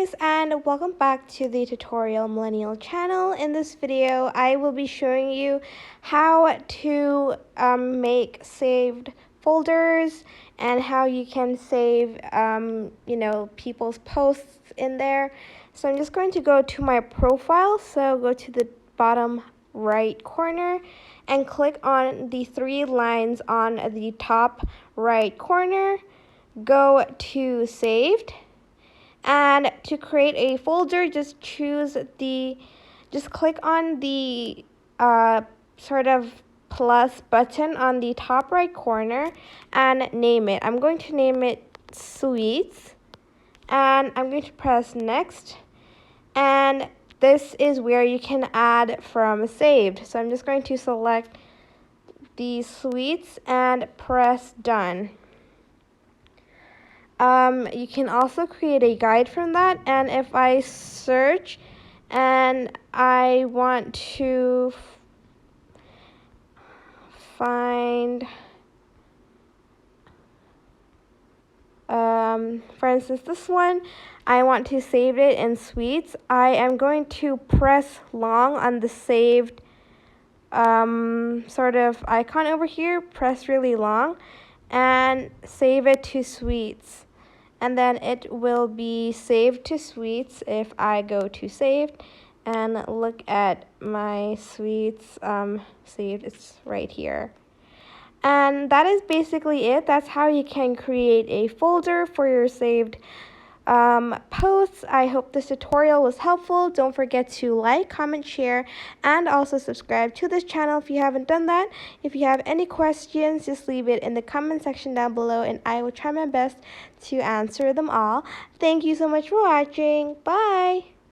guys, and welcome back to the Tutorial Millennial channel. In this video, I will be showing you how to make saved folders and how you can save people's posts in there. So I'm just going to go to my profile. So go to the bottom right corner and click on the three lines on the top right corner. Go to saved. And to create a folder, just click on the sort of plus button on the top right corner and name it. I'm going to name it Sweets, and I'm going to press next. And this is where you can add from saved. So I'm just going to select the Sweets and press done. You can also create a guide from that, and if I search and I want to find, for instance, this one, I want to save it in Sweets. I am going to press long on the saved sort of icon over here, press really long, and save it to Sweets. And then it will be saved to Sweets if I go to saved and look at my Sweets saved. It's right here. And that is basically it. That's how you can create a folder for your saved posts. I hope this tutorial was helpful. Don't forget to like, comment, share, and also subscribe to this channel if you haven't done that. If you have any questions, just leave it in the comment section down below, and I will try my best to answer them all. Thank you so much for watching. Bye!